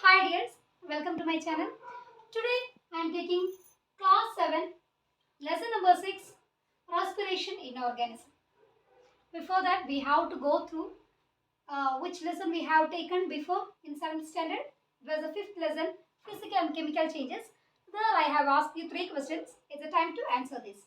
Hi dears, welcome to my channel. Today I am taking class 7, lesson number 6, respiration in organism. Before that we have to go through which lesson we have taken before in 7th standard. It was the 5th lesson, physical and chemical changes. There I have asked you 3 questions. It's the time to answer this.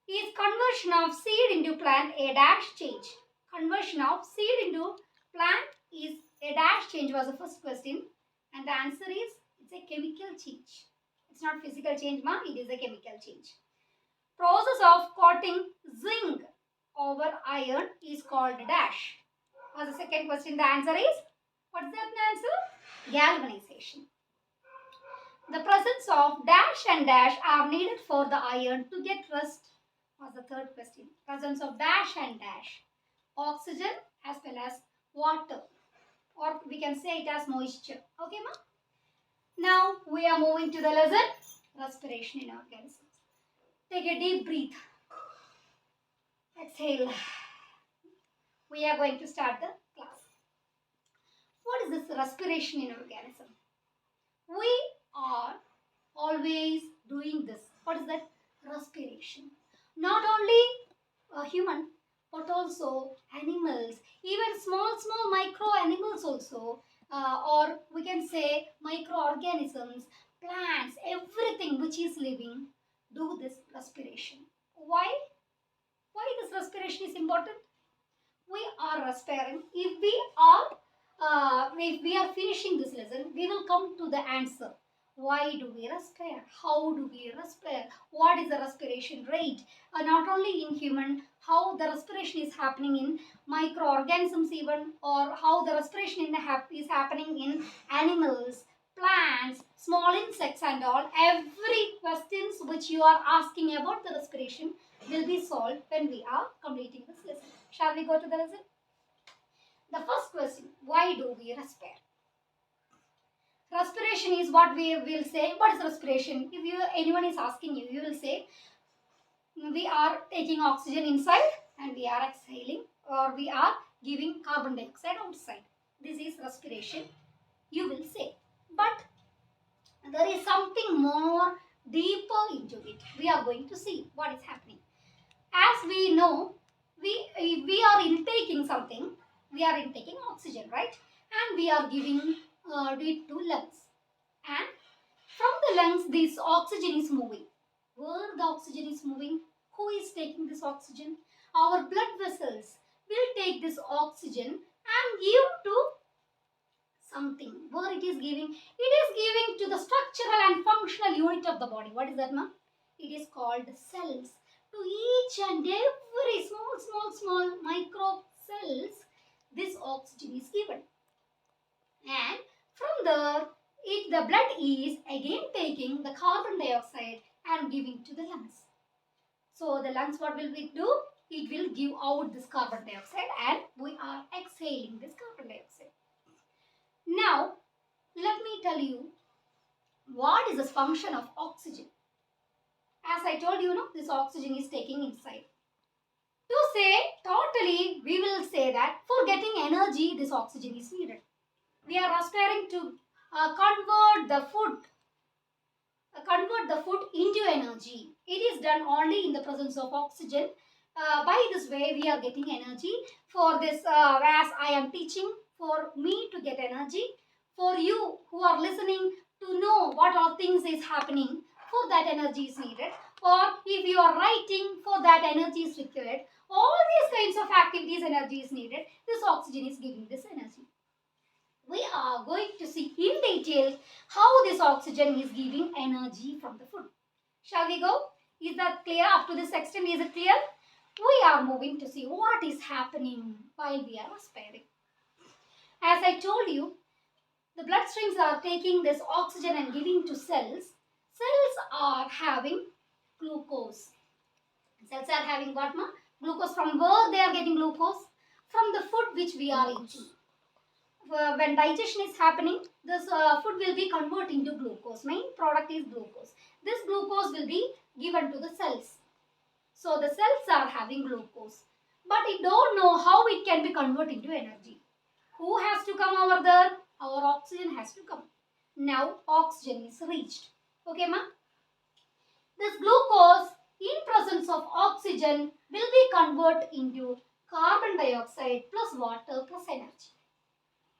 Is conversion of seed into plant a dash change? Conversion of seed into plant is a dash change was the first question, and the answer is it's a chemical change. It's not physical change, ma. It is a chemical change. Process of coating zinc over iron is called dash. Was the second question. The answer is what's that answer? Galvanization. The presence of dash and dash are needed for the iron to get rust was the third question. Presence of dash and dash. Oxygen as well as water, or we can say it as moisture. Okay, ma? Now we are moving to the lesson respiration in organisms. Take a deep breath. Exhale. We are going to start the class. What is this respiration in organism? We are always doing this. What is that? Respiration. Not only a human, but also animals, even small micro animals also, or we can say microorganisms, plants, everything which is living do this respiration. Why? Why this respiration is important? We are respiring. If we are finishing this lesson, we will come to the answer. Why do we respire? How do we respire? What is the respiration rate? Not only in human, how the respiration is happening in microorganisms even, or how the respiration is happening in animals, plants, small insects and all. Every questions which you are asking about the respiration will be solved when we are completing this lesson. Shall we go to the lesson? The first question, why do we respire? Respiration is what we will say. What is respiration? If anyone is asking you, you will say we are taking oxygen inside and we are exhaling, or we are giving carbon dioxide outside. This is respiration, you will say. But there is something more deeper into it. We are going to see what is happening. As we know, we are intaking something. We are intaking oxygen, right? And we are giving it to lungs. And from the lungs, this oxygen is moving. Where the oxygen is moving? Who is taking this oxygen? Our blood vessels will take this oxygen and give to something. Where it is giving? It is giving to the structural and functional unit of the body. What is that, ma'am? It is called cells. To each and every small micro cells, this oxygen is given. And from there, the blood is again taking the carbon dioxide and giving to the lungs. So the lungs, what will it do? It will give out this carbon dioxide and we are exhaling this carbon dioxide. Now, let me tell you what is the function of oxygen. As I told you, this oxygen is taking inside. To say totally, we will say that for getting energy, this oxygen is needed. We are aspiring to convert the food into energy. It is done only in the presence of oxygen. By this way, we are getting energy. For this, as I am teaching, for me to get energy, for you who are listening to know what all things is happening, for that energy is needed. Or if you are writing, for that energy is required. All these kinds of activities, energy is needed. This oxygen is giving this energy. We are going to see in detail how this oxygen is giving energy from the food. Shall we go? Is that clear? Up to this extent, is it clear? We are moving to see what is happening while we are respiring. As I told you, the bloodstreams are taking this oxygen and giving to cells. Cells are having glucose. Cells are having what, ma? Glucose. From where they are getting glucose? From the food which we are eating. When digestion is happening, this food will be converted into glucose. Main product is glucose. This glucose will be given to the cells. So the cells are having glucose. But it don't know how it can be converted into energy. Who has to come over there? our oxygen has to come. Now oxygen is reached. Okay, ma? This glucose in presence of oxygen will be converted into carbon dioxide plus water plus energy.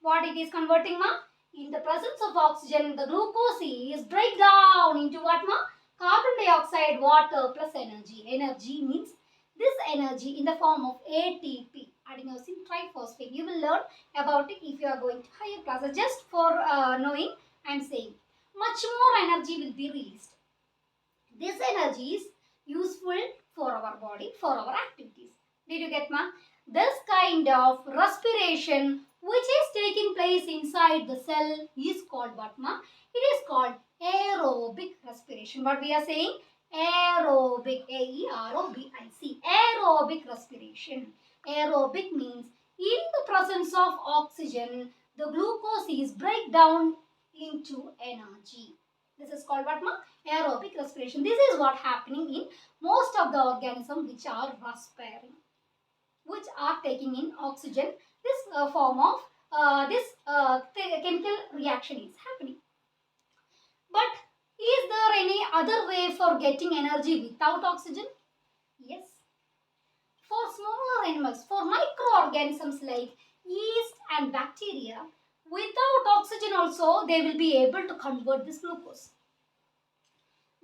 What it is converting, ma? In the presence of oxygen, the glucose is break down into what, ma? Carbon dioxide, water plus energy. Energy means this energy in the form of ATP, adenosine triphosphate. You will learn about it if you are going to higher classes. Just for knowing, I am saying much more energy will be released. This energy is useful for our body, for our activities. Did you get, ma? This kind of respiration which is taking place inside the cell is called what, ma? It is called aerobic respiration. What we are saying? Aerobic, A-E-R-O-B-I-C, aerobic respiration. Aerobic means in the presence of oxygen, the glucose is break down into energy. This is called what, ma? Aerobic respiration. This is what happening in most of the organisms which are respiring, which are taking in oxygen. This form of chemical reaction is happening. But is there any other way for getting energy without oxygen? Yes. For smaller animals, for microorganisms like yeast and bacteria, without oxygen also they will be able to convert this glucose.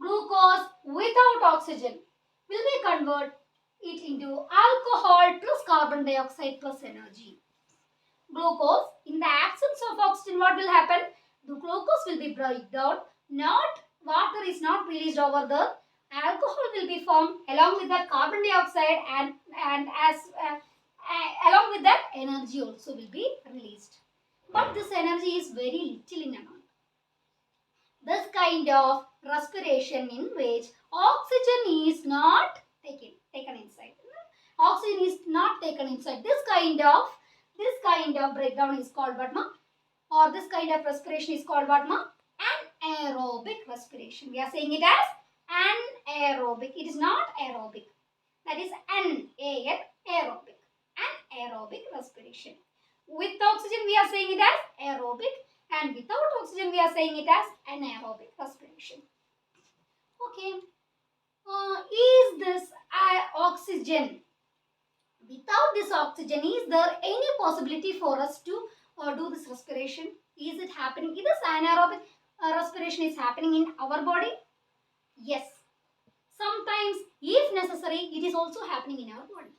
Glucose without oxygen will be convert it into alcohol plus carbon dioxide plus energy. Glucose, in the absence of oxygen, what will happen? The glucose will be break down, not water is not released over the alcohol will be formed along with that carbon dioxide and along with that energy also will be released. But this energy is very little in amount. This kind of respiration in which oxygen is not taken inside. Oxygen is not taken inside. This kind of breakdown is called what, ma? Or this kind of respiration is called what, ma? Anaerobic respiration. We are saying it as anaerobic. It is not aerobic. That is N-A-N, aerobic. Anaerobic respiration. With oxygen we are saying it as aerobic, and without oxygen we are saying it as anaerobic respiration. Okay. Is this oxygen? Without this oxygen, is there any possibility for us to do this respiration? Is it happening? Is this anaerobic respiration is happening in our body? Yes. Sometimes, if necessary, it is also happening in our body.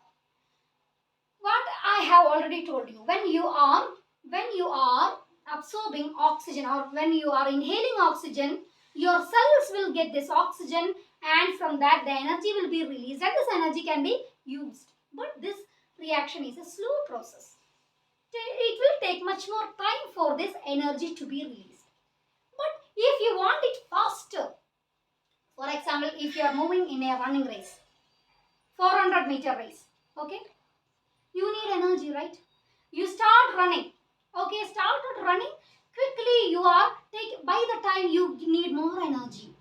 What I have already told you, when you are absorbing oxygen or when you are inhaling oxygen, your cells will get this oxygen, and from that the energy will be released and this energy can be used. But this reaction is a slow process. It will take much more time for this energy to be released. But if you want it faster, for example, if you are moving in a running race, 400-meter race, okay, you need energy, right? You start running, okay, started running quickly. By the time you need more energy,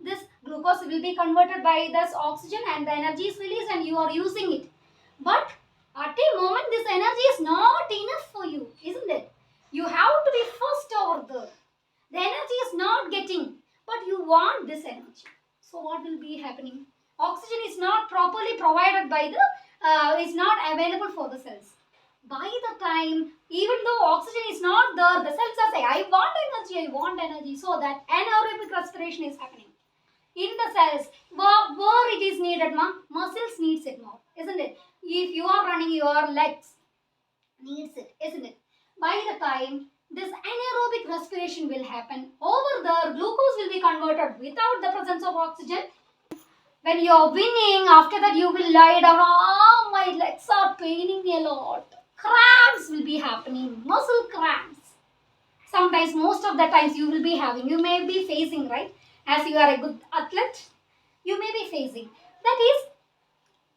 this glucose will be converted by this oxygen and the energy is released and you are using it. But at a moment this energy is not enough for you, isn't it? You have to be first over there. The energy is not getting, but you want this energy. So what will be happening? Oxygen is not properly provided by is not available for the cells. By the time, even though oxygen is not there, the cells are saying, I want energy. So that anaerobic respiration is happening. In the cells, where it is needed, muscles needs it more, isn't it? If you are running, your legs needs it, isn't it? By the time this anaerobic respiration will happen, over there glucose will be converted without the presence of oxygen. When you are winning, after that you will lie down, oh, my legs are paining me a lot. Cramps will be happening, muscle cramps. Sometimes, most of the times you will be having, you may be facing, right? As you are a good athlete, you may be facing. That is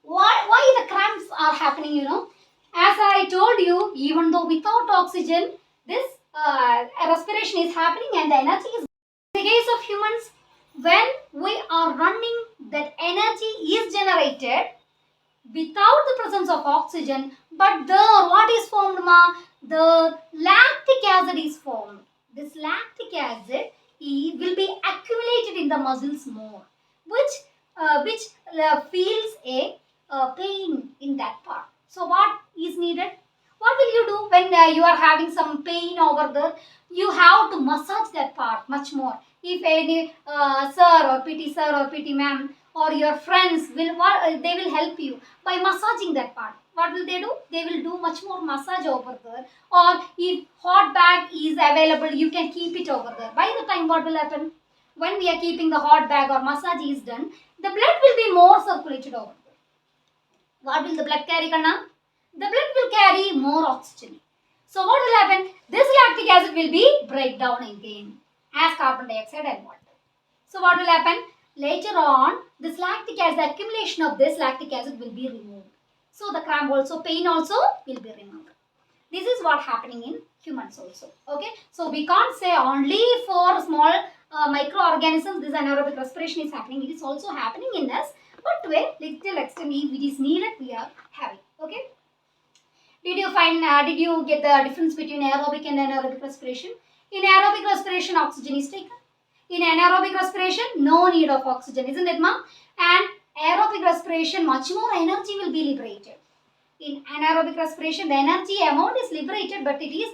why the cramps are happening, As I told you, even though without oxygen, this respiration is happening and the energy is. In the case of humans, when we are running, that energy is generated. without the presence of oxygen, but there what is formed, ma? The lactic acid is formed. This lactic acid will be accumulated in the muscles more, which feels a pain in that part. So what is needed? What will you do when you are having some pain over there? You have to massage that part much more. If any sir or PT sir or PT ma'am or your friends they will help you by massaging that part. What will they do? They will do much more massage over there. Or if hot bag is available, you can keep it over there. By the time what will happen? When we are keeping the hot bag or massage is done, the blood will be more circulated over there. What will the blood carry, Kanna? The blood will carry more oxygen. So what will happen? This lactic acid will be break down again as carbon dioxide and water. So what will happen? Later on, this lactic acid, the accumulation of this lactic acid will be removed. So the cramp also, pain also will be removed. This is what happening in humans also. Okay. So we can't say only for small microorganisms this anaerobic respiration is happening. It is also happening in us. But to a little extent, if it is needed, we are having. Okay. Did you get the difference between aerobic and anaerobic respiration? In aerobic respiration, oxygen is taken. In anaerobic respiration, no need of oxygen, isn't it, ma'am? And aerobic respiration, much more energy will be liberated. In anaerobic respiration, the energy amount is liberated, but it is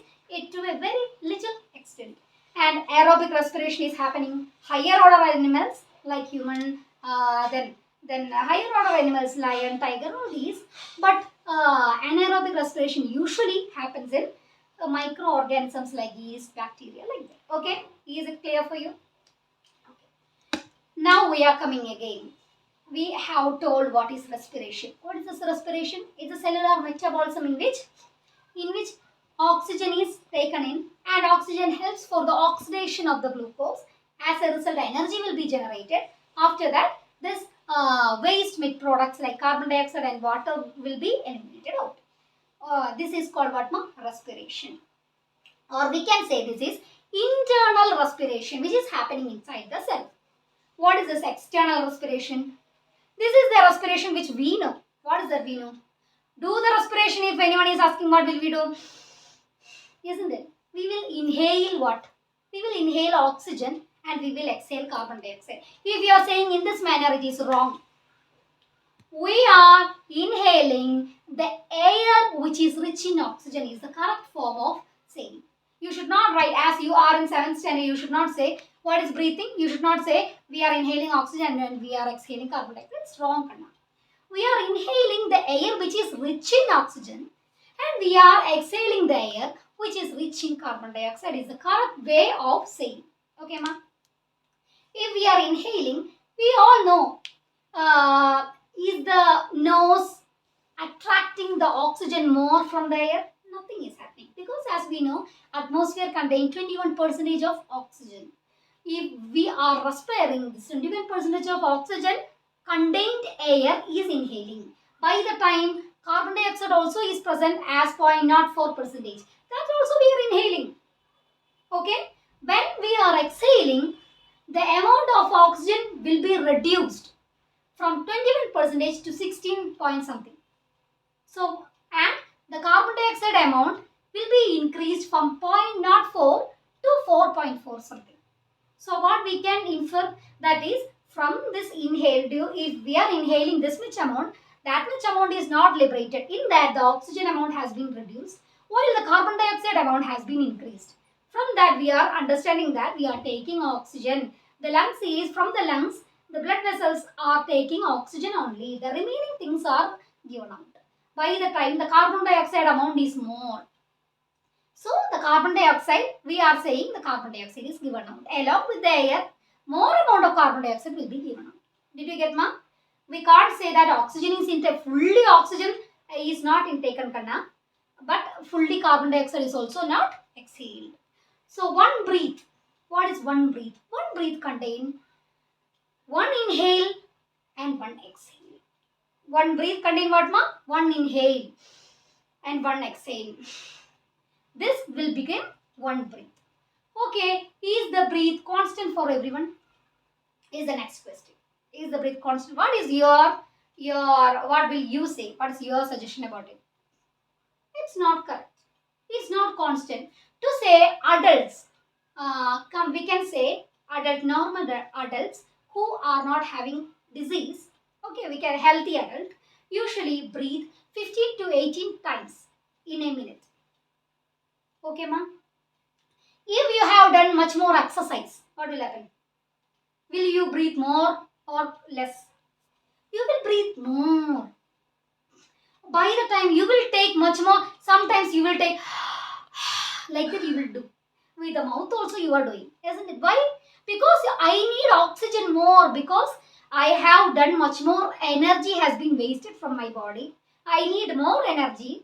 to a very little extent. And aerobic respiration is happening higher order animals like human, then higher order animals, lion, tiger, all these. But anaerobic respiration usually happens in microorganisms like yeast, bacteria, like that. Okay, is it clear for you? Okay. Now we are coming again. We have told what is respiration. What is this respiration? It's a cellular metabolism in which oxygen is taken in, and oxygen helps for the oxidation of the glucose. As a result, energy will be generated. After that, this waste products like carbon dioxide and water will be eliminated out. This is called what, ma? Respiration. Or we can say this is internal respiration, which is happening inside the cell. What is this external respiration? This is the respiration which we know. What is that we know? Do the respiration. If anyone is asking what will we do? Isn't it? We will inhale what? We will inhale oxygen and we will exhale carbon dioxide. If you are saying in this manner, it is wrong. We are inhaling the air which is rich in oxygen is the correct form of saying. You should not write, as you are in 7th standard, you should not say what is breathing. You should not say we are inhaling oxygen and we are exhaling carbon dioxide. It's wrong, Kanna. We are inhaling the air which is rich in oxygen and we are exhaling the air which is rich in carbon dioxide is the correct way of saying. Okay, ma? If we are inhaling, we all know, is the nose attracting the oxygen more from the air? Nothing is happening, because as we know, atmosphere contains 21% of oxygen. If we are respiring, this 21% of oxygen contained air is inhaling. By the time carbon dioxide also is present as 0.04%. That also we are inhaling. Okay? When we are exhaling, the amount of oxygen will be reduced from 21% to 16 point something. So, and the carbon dioxide amount will be increased from 0.04 to 4.4 something. So, what we can infer, that is from this inhale, if we are inhaling this much amount, that much amount is not liberated. In that, the oxygen amount has been reduced while the carbon dioxide amount has been increased. From that, we are understanding that we are taking oxygen. The lungs is from the lungs, the blood vessels are taking oxygen only. The remaining things are given out. By the time the carbon dioxide amount is more. So the carbon dioxide, we are saying the carbon dioxide is given out. Along with the air, more amount of carbon dioxide will be given out. Did you get, ma'am? We can't say that oxygen is intaken. Fully oxygen is not intaken, Kanna. But fully carbon dioxide is also not exhaled. So one breath. What is one breath? One breath contains one inhale and one exhale. One breath contains what, ma? One inhale and one exhale. This will become one breath. Okay, is the breath constant for everyone? Is the next question. Is the breath constant? What is your what will you say? What is your suggestion about it? It's not correct. It's not constant. To say adults, we can say normal adults who are not having disease. Okay, we can healthy adult usually breathe 15 to 18 times in a minute. Okay, ma'am. If you have done much more exercise, what will happen? Will you breathe more or less? You will breathe more. By the time you will take much more, sometimes you will take like that you will do. With the mouth also you are doing, isn't it? Why? Because I need oxygen more, because I have done much more, energy has been wasted from my body. I need more energy.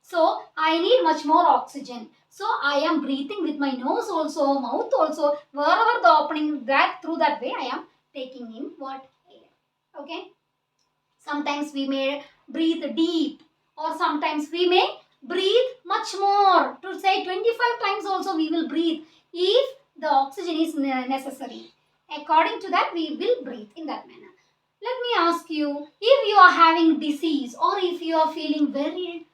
So I need much more oxygen. So I am breathing with my nose also, mouth also, wherever the opening, that through that way I am taking in what air. Okay. Sometimes we may breathe deep, or sometimes we may breathe much more. To say 25 times also we will breathe if the oxygen is necessary. According to that we will breathe in that manner. Let me ask you, if you are having disease or if you are feeling very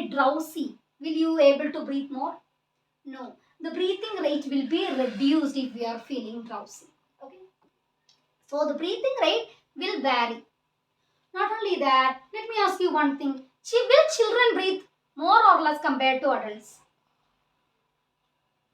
drowsy, will you able to breathe more? No. The breathing rate will be reduced if we are feeling drowsy. Okay. So the breathing rate will vary. Not only that, let me ask you one thing. Will children breathe more or less compared to adults?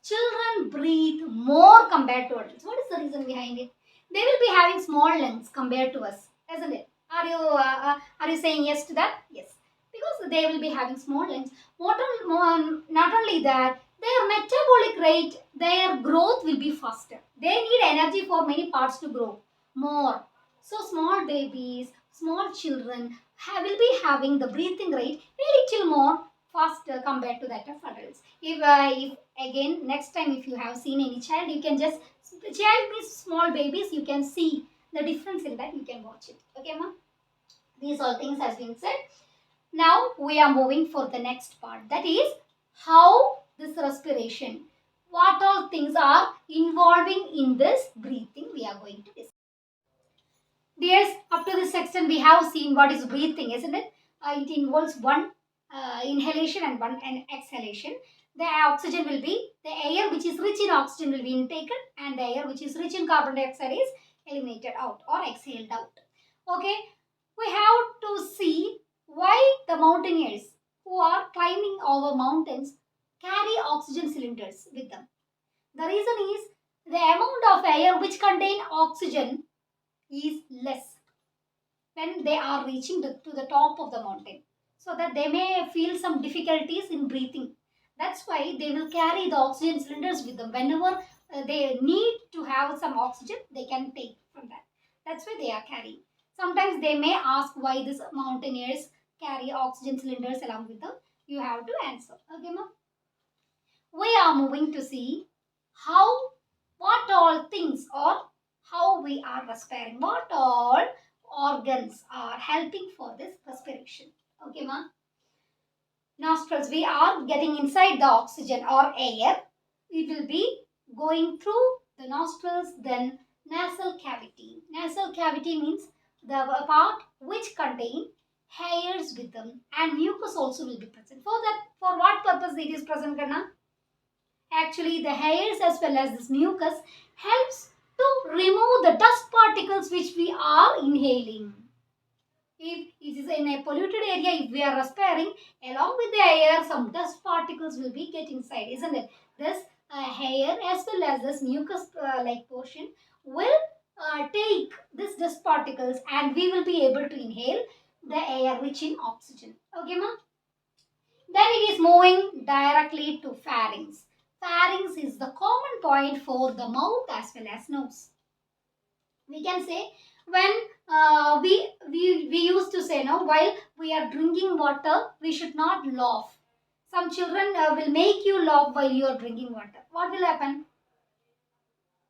Children breathe more compared to adults. What is the reason behind it? They will be having small lungs compared to us, isn't it? Are you saying yes to that? Yes. Because they will be having small lungs. Not only that, their metabolic rate, their growth will be faster. They need energy for many parts to grow more. So small babies, small children will be having the breathing rate a little more faster compared to that of adults. If again next time if you have seen any child, you can just child with small babies, you can see the difference in that. You can watch it. Okay, ma'am. These all things has been said. Now we are moving for the next part. That is how this respiration, what all things are involving in this breathing. We are going to discuss. Dears, up to this section we have seen what is breathing, isn't it? It involves one inhalation and one exhalation. The oxygen will be, the air which is rich in oxygen will be intaken, and the air which is rich in carbon dioxide is eliminated out or exhaled out. Okay, we have to see why the mountaineers who are climbing over mountains carry oxygen cylinders with them. The reason is the amount of air which contain oxygen is less when they are reaching to the top of the mountain, so that they may feel some difficulties in breathing. That's why they will carry the oxygen cylinders with them. Whenever they need to have some oxygen, they can take from that. That's why they are carrying. Sometimes they may ask why these mountaineers carry oxygen cylinders along with them. You have to answer. Okay, ma'am? We are moving to see how, what all things, or how we are respiring, what all organs are helping for this respiration. Okay, ma? Nostrils, we are getting inside the oxygen or air. It will be going through the nostrils, then nasal cavity. Nasal cavity means the part which contain hairs with them, and mucus also will be present. For that, for what purpose it is present, Karna? Actually, the hairs as well as this mucus helps to remove the dust particles which we are inhaling. If it is in a polluted area, if we are respiring, along with the air, some dust particles will be get inside, isn't it? This hair as well as this mucus like portion will take this dust particles, and we will be able to inhale the air rich in oxygen. Okay, ma'am? Then it is moving directly to pharynx. Pharynx is the common point for the mouth as well as nose. We can say when we used to say, no, while we are drinking water, we should not laugh. Some children will make you laugh while you are drinking water. What will happen?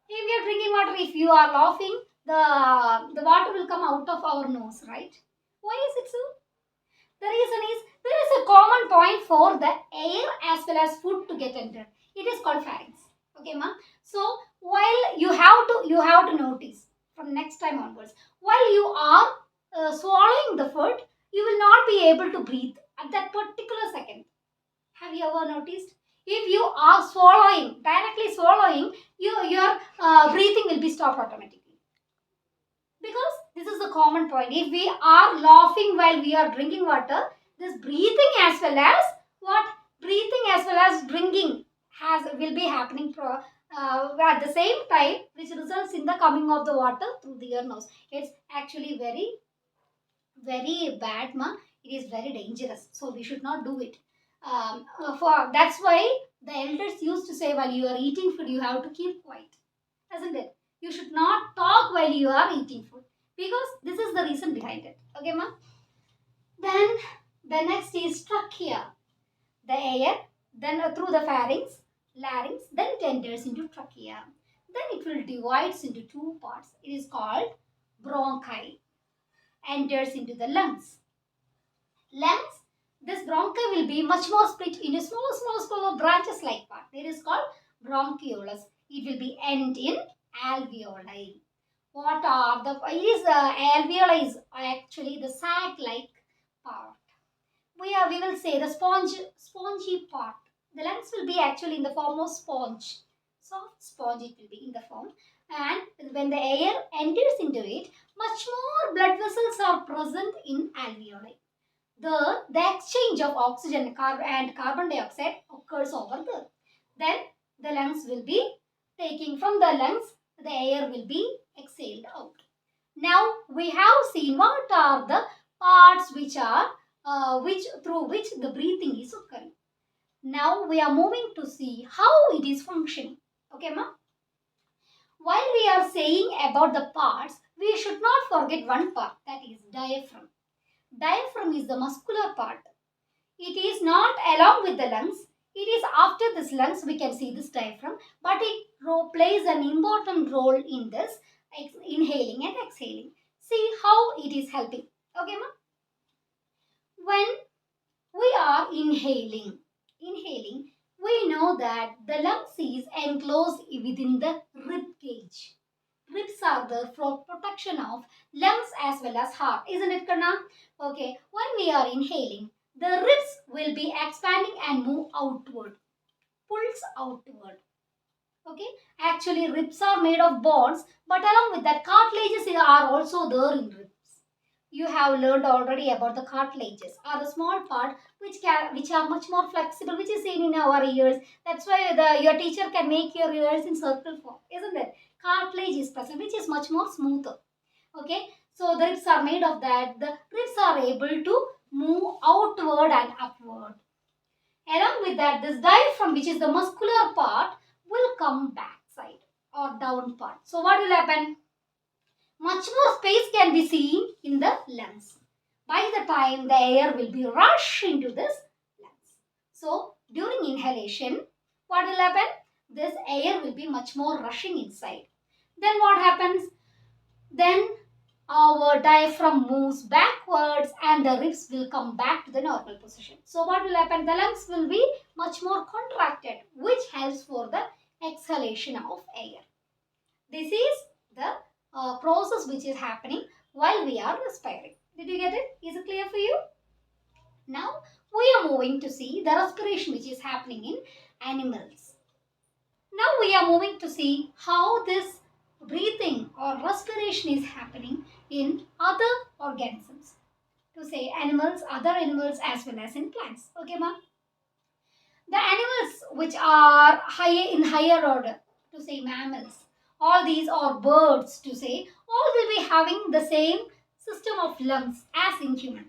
If you are drinking water, if you are laughing, the water will come out of our nose, right? Why is it so? The reason is there is a common point for the air as well as food to get entered. It is called pharynx. Okay, ma'am. So while you have to notice from next time onwards, while you are swallowing the food, you will not be able to breathe at that particular second. Have you ever noticed? If you are swallowing, directly swallowing, your breathing will be stopped automatically. Because this is the common point. If we are laughing while we are drinking water, this breathing as well as what? Breathing as well as drinking will be happening at the same time, which results in the coming of the water through your nose. It's actually very, very bad, ma. It is very dangerous. So we should not do it. For that's why the elders used to say, while you are eating food, you have to keep quiet, isn't it? You should not talk while you are eating food, because this is the reason behind it. Okay, ma. Then the next is trachea, the air. Then through the larynx. Then it enters into trachea. Then it will divides into two parts. It is called bronchi. Enters into the lungs. Lungs, this bronchi will be much more split into smaller branches like part. It is called bronchioles. It will be end in alveoli. What are the, it is alveoli is actually the sac-like part. We will say the spongy part. The lungs will be actually in the form of sponge. Soft sponge it will be in the form. And when the air enters into it, much more blood vessels are present in alveoli. The exchange of oxygen and carbon dioxide occurs over there. Then the lungs will be taking from the lungs, the air will be exhaled out. Now we have seen what are the parts which are through which the breathing is occurring. Now we are moving to see how it is functioning. Okay, ma? While we are saying about the parts, we should not forget one part, that is diaphragm. Diaphragm is the muscular part. It is not along with the lungs. It is after this lungs we can see this diaphragm, but it plays an important role in this inhaling and exhaling. See how it is helping. Okay, ma? When we are inhaling, we know that the lungs is enclosed within the rib cage. Ribs are there for protection of lungs as well as heart. Isn't it, Karna? Okay. When we are inhaling, the ribs will be expanding and move outward. Pulls outward. Okay. Actually, ribs are made of bones, but along with that, cartilages are also there in ribs. You have learned already about the cartilages, are the small part which are much more flexible, which is seen in our ears. That's why your teacher can make your ears in circle form, isn't it? Cartilage is present, which is much more smoother. Okay, so the ribs are made of that. The ribs are able to move outward and upward. Along with that, this diaphragm, which is the muscular part, will come backside or down part. So what will happen? Much more space can be seen in the lungs. By the time the air will be rushed into this lungs. So during inhalation, what will happen? This air will be much more rushing inside. Then what happens? Then our diaphragm moves backwards and the ribs will come back to the normal position. So what will happen? The lungs will be much more contracted, which helps for the exhalation of air. This is the process which is happening while we are respiring. Did you get it? Is it clear for you? Now we are moving to see the respiration which is happening in animals. Now we are moving to see how this breathing or respiration is happening in other organisms. To say animals, other animals as well as in plants. Okay, ma? The animals which are higher order, to say mammals, all these are birds, to say, all will be having the same system of lungs as in human.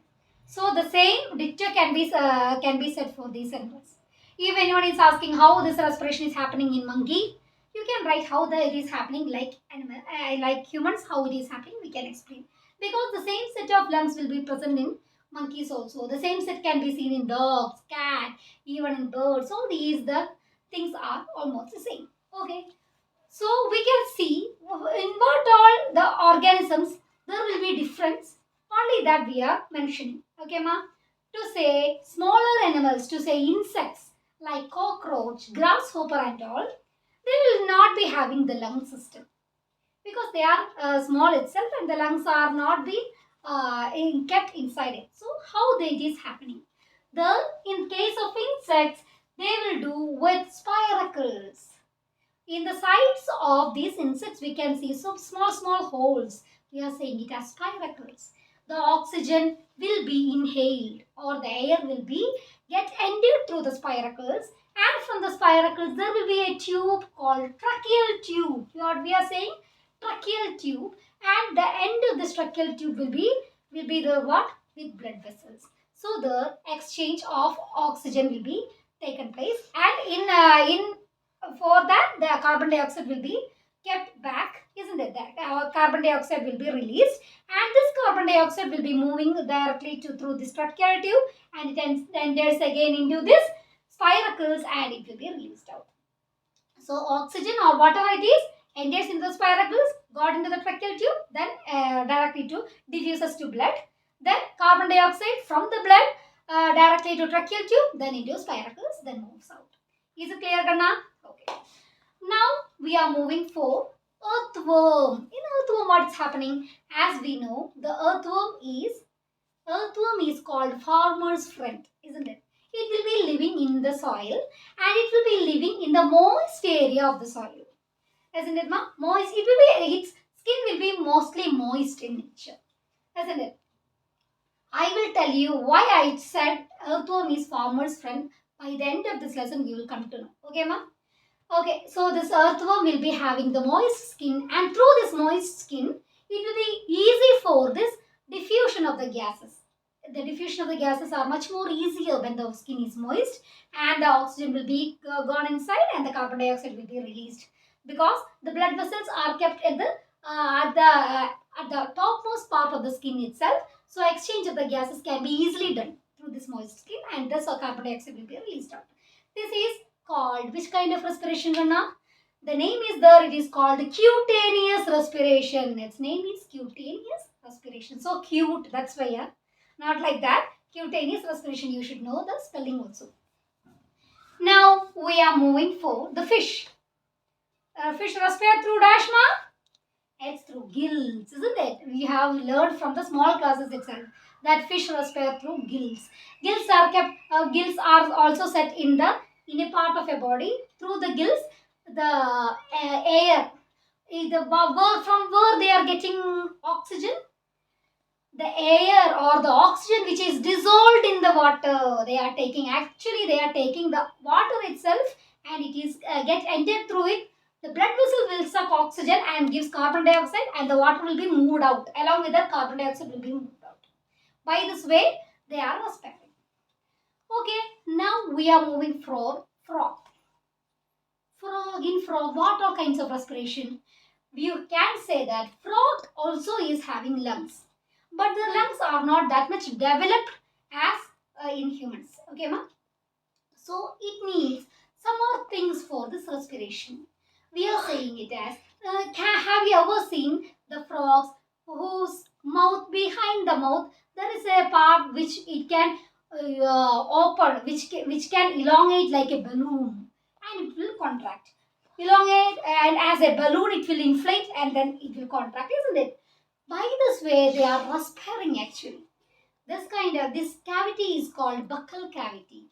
So the same dicta can be said for these animals. If anyone is asking how this respiration is happening in monkey, you can write how it is happening like like humans, how it is happening, we can explain. Because the same set of lungs will be present in monkeys also. The same set can be seen in dogs, cat, even in birds. All these the things are almost the same. Okay. So we can see in what all the organisms there will be difference. Only that we are mentioning. Okay, ma? To say smaller animals, to say insects like cockroach, grasshopper and all, they will not be having the lung system. Because they are small itself and the lungs are not being kept inside it. So how it is happening? The in case of insects, they will do with spiracles. In the sides of these insects, we can see some small holes. We are saying it as spiracles. The oxygen will be inhaled, or the air will be get entered through the spiracles, and from the spiracles there will be a tube called tracheal tube. What we are saying? Tracheal tube, and the end of this tracheal tube will be the what? With blood vessels. So the exchange of oxygen will be taken place, and in for that the carbon dioxide will be kept back, isn't it? That carbon dioxide will be released, and this carbon dioxide will be moving directly to through this tracheal tube, and it enters again into this spiracles, and it will be released out. So oxygen or whatever it is enters into the spiracles, got into the tracheal tube, then directly to diffuses to blood, then carbon dioxide from the blood directly to tracheal tube, then into spiracles, then moves out. Is it clear, Ganna? Okay. Now we are moving for earthworm. In earthworm, what is happening? As we know, the earthworm is called farmer's friend, isn't it? It will be living in the soil, and it will be living in the moist area of the soil, isn't it, ma? Moist. It will be, its skin will be mostly moist in nature, isn't it? I will tell you why I said earthworm is farmer's friend. By the end of this lesson, you will come to know. Okay, ma? Okay, so this earthworm will be having the moist skin, and through this moist skin, it will be easy for this diffusion of the gases. The diffusion of the gases are much more easier when the skin is moist, and the oxygen will be gone inside, and the carbon dioxide will be released, because the blood vessels are kept at the topmost part of the skin itself. So exchange of the gases can be easily done through this moist skin, and thus carbon dioxide will be released out. This is called which kind of respiration, Ranna? The name is there. It is called cutaneous respiration. Its name is cutaneous respiration. So cute. That's why, yeah. Not like that. Cutaneous respiration. You should know the spelling also. Now we are moving for the fish. Fish respire through dashma. It's through gills, isn't it? We have learned from the small classes itself that fish respire through gills. Gills are also set in a part of a body. Through the gills, the air, from where they are getting oxygen, the air or the oxygen which is dissolved in the water, they are taking the water itself, and it is get entered through it. The blood vessel will suck oxygen and gives carbon dioxide, and the water will be moved out. Along with that, carbon dioxide will be moved out. By this way, they are respiring. Okay, now we are moving for frog. In frog, what all kinds of respiration? You can say that frog also is having lungs, but the lungs are not that much developed as in humans. Okay, ma? So it needs some more things for this respiration. We are saying it as, have you ever seen the frogs whose mouth, behind the mouth, there is a part which it can open, which can elongate like a balloon, and it will contract. Elongate, and as a balloon it will inflate, and then it will contract, isn't it? By this way they are respiring actually. This cavity is called buccal cavity,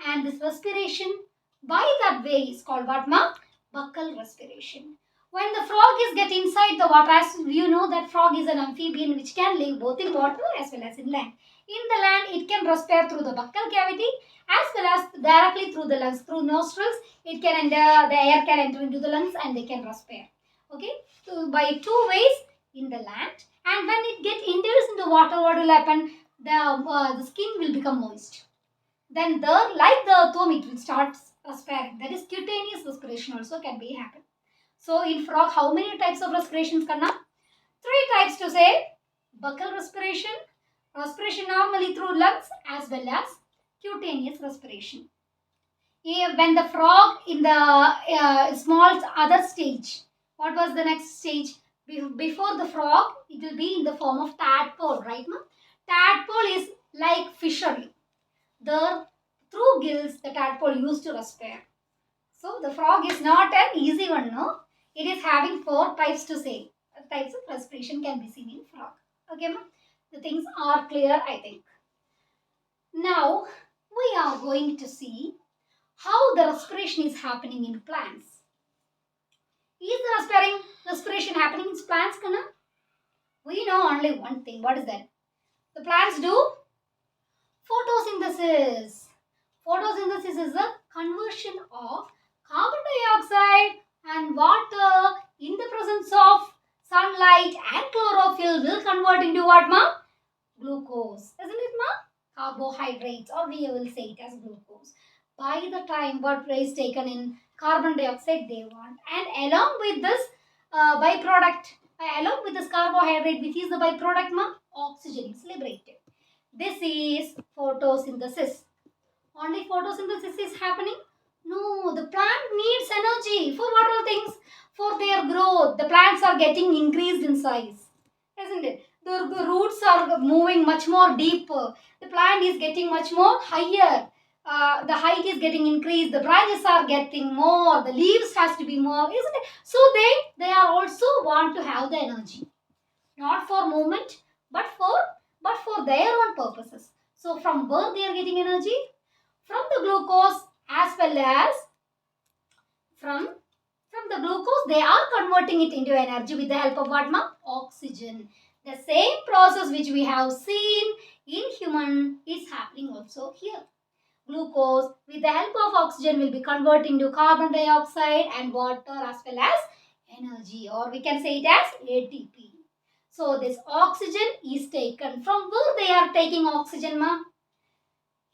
and this respiration by that way is called what, ma? Buccal respiration. When the frog is get inside the water, as you know that frog is an amphibian which can live both in water as well as in land. In the land, it can respire through the buccal cavity as well as directly through the lungs, through nostrils. It can enter, the air can enter into the lungs, and they can respire. Okay, so by two ways in the land, and when it get enters into water, what will happen? The skin will become moist. Then there, like the earthworm, it will start respiring. That is cutaneous respiration also can be happen. So in frog, how many types of respirations, Kanna? 3 types to say. Buccal respiration, respiration normally through lungs, as well as cutaneous respiration. When the frog in the small other stage, what was the next stage? Before the frog, it will be in the form of tadpole, right? No? Tadpole is like fishery. The through gills, the tadpole used to respire. So the frog is not an easy one, no? It is having 4 types to say. Types of respiration can be seen in frog. Okay, ma? The things are clear, I think. Now we are going to see how the respiration is happening in plants. Is the respiration happening in plants, Kana? We know only one thing. What is that? The plants do photosynthesis. Photosynthesis is the conversion of carbon dioxide and water in the presence of sunlight and chlorophyll will convert into what, ma? Glucose. Isn't it, ma? Carbohydrates, or we will say it as glucose. By the time what is taken in carbon dioxide they want, and along with this byproduct, along with this carbohydrate, which is the byproduct, ma? Oxygen is liberated. This is photosynthesis. Only photosynthesis is happening? No, the plant needs energy. For what all things? For their growth. The plants are getting increased in size. Isn't it? The roots are moving much more deeper. The plant is getting much more higher. The height is getting increased. The branches are getting more. The leaves has to be more. Isn't it? So they are also want to have the energy. Not for movement, but for their own purposes. So from where they are getting energy? From the glucose, as well as from the glucose they are converting it into energy with the help of what, ma? Oxygen. The same process which we have seen in human is happening also here. Glucose with the help of oxygen will be converted into carbon dioxide and water as well as energy, or we can say it as ATP. So this oxygen is taken from where they are taking oxygen, ma?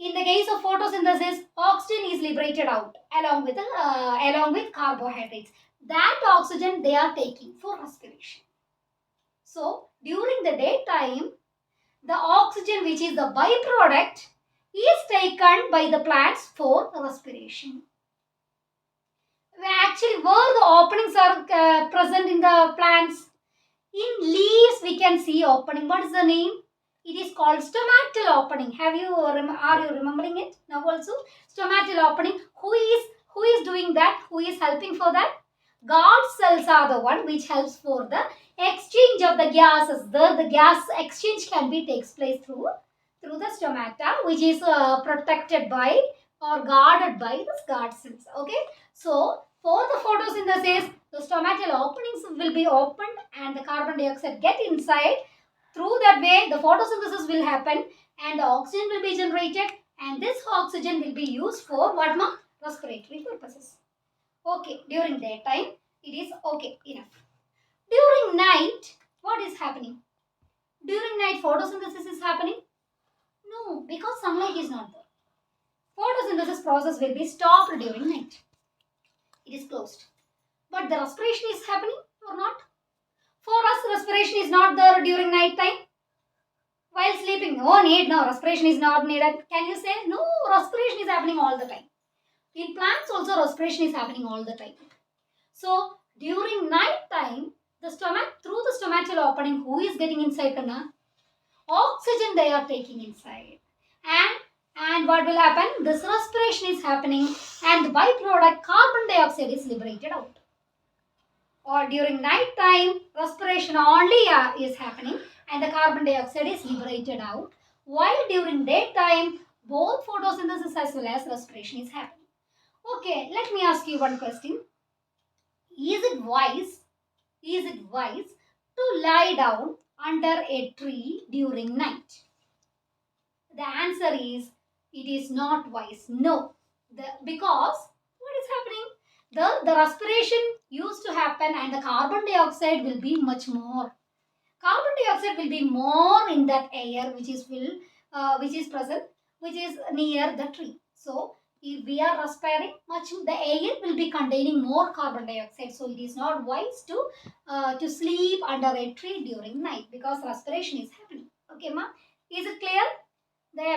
In the case of photosynthesis, oxygen is liberated out along with carbohydrates. That oxygen they are taking for respiration. So during the daytime, the oxygen which is the byproduct is taken by the plants for respiration. Actually, where the openings are present in the plants, in leaves we can see opening. What is the name? It is called stomatal opening. Are you remembering it now also? Stomatal opening. Who is doing that? Who is helping for that? Guard cells are the one which helps for the exchange of the gases. The gas exchange can be takes place through the stomata, which is protected by or guarded by the guard cells. Okay. So for the photosynthesis, the stomatal openings will be opened and the carbon dioxide get inside. Through that way, the photosynthesis will happen and the oxygen will be generated, and this oxygen will be used for what, ma? Respiratory purposes. Okay, during daytime, it is okay, enough. During night, what is happening? During night, photosynthesis is happening? No, because sunlight is not there. Photosynthesis process will be stopped during night. It is closed. But the respiration is happening or not? For us, respiration is not there during night time. While sleeping, no need, no, respiration is not needed. Can you say? No, respiration is happening all the time. In plants also, respiration is happening all the time. So, during night time, the stomach, through the stomatal opening, who is getting inside, Kanna? Oxygen they are taking inside. And what will happen? This respiration is happening and the byproduct carbon dioxide is liberated out. Or during night time, respiration only is happening and the carbon dioxide is liberated out, while during daytime both photosynthesis as well as respiration is happening. Okay, let me ask you one question. Is it wise to lie down under a tree during night? The answer is it is not wise. No. Because what is happening? The respiration used to happen and the carbon dioxide will be much more. Carbon dioxide will be more in that air which is present, which is near the tree. So if we are respiring much, the air will be containing more carbon dioxide. So it is not wise to sleep under a tree during night because respiration is happening. Okay, ma? Is it clear?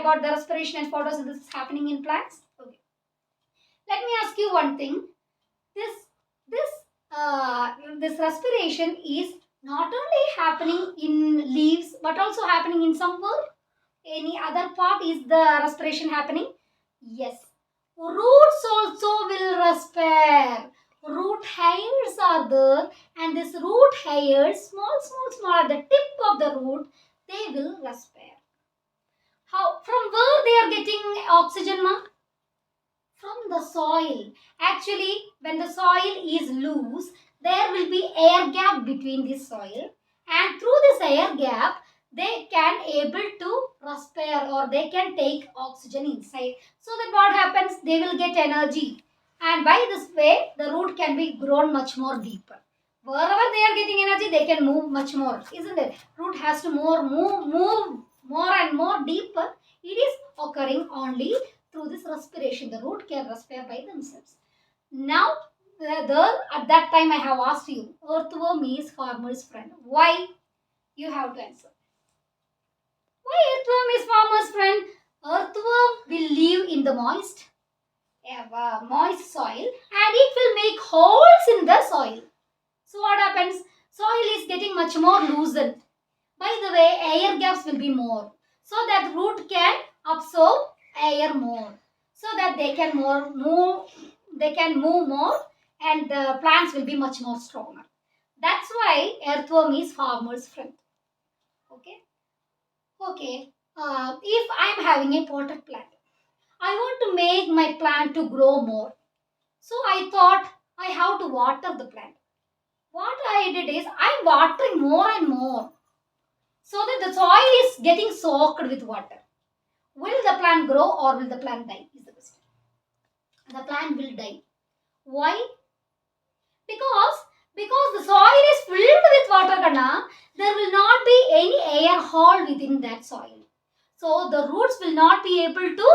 About the respiration and photosynthesis happening in plants? Okay. Let me ask you one thing. This respiration is not only happening in leaves but also happening in somewhere. Any other part is the respiration happening? Yes. Roots also will respire. Root hairs are there, and this root hairs, small at the tip of the root, they will respire. How? From where they are getting oxygen, ma? From the soil. Actually, when the soil is loose, there will be air gap between this soil, and through this air gap, they can able to respire or they can take oxygen inside. So that what happens? They will get energy, and by this way, the root can be grown much more deeper. Wherever they are getting energy, they can move much more, isn't it? Root has to move more and more deeper. It is occurring only through this respiration. The root can respire by themselves. Now, there at that time I have asked you, earthworm is farmer's friend. Why? You have to answer. Why earthworm is farmer's friend? Earthworm will live in the moist soil, and it will make holes in the soil. So what happens? Soil is getting much more loosened. By the way, air gaps will be more, so that root can absorb air more, so that they can move more, and the plants will be much more stronger. That's why earthworm is farmer's friend. Okay. If I'm having a potted plant, I want to make my plant to grow more. So I thought I have to water the plant. What I did is I'm watering more and more, so that the soil is getting soaked with water. Will the plant grow or will the plant die? Is the question. The plant will die. Why? Because the soil is filled with water, Kana, there will not be any air hole within that soil. So the roots will not be able to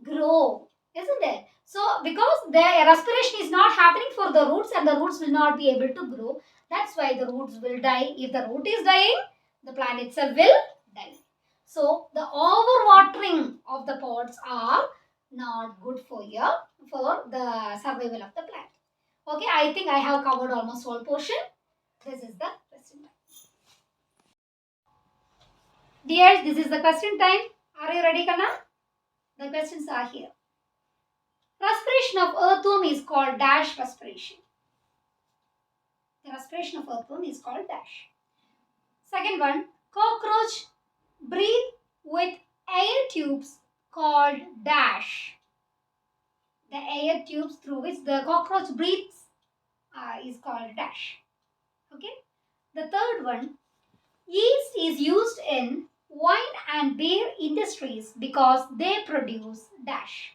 grow, isn't it? So because the respiration is not happening for the roots, and the roots will not be able to grow, that's why the roots will die. If the root is dying, the plant itself will die. So the overwatering of the pots are not good for the survival of the plant. Okay, I think I have covered almost all portion. This is the question time. Dears, this is the question time. Are you ready, Kana? The questions are here. Respiration of earthworm is called dash respiration. The respiration of earthworm is called dash. Second one, cockroach breathe with air tubes called dash. The air tubes through which the cockroach breathes is called dash. Okay. The third one, yeast is used in wine and beer industries because they produce dash.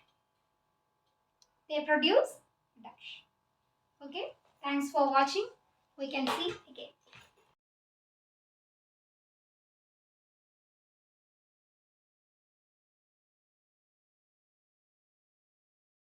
They produce dash. Okay. Thanks for watching. We can see again.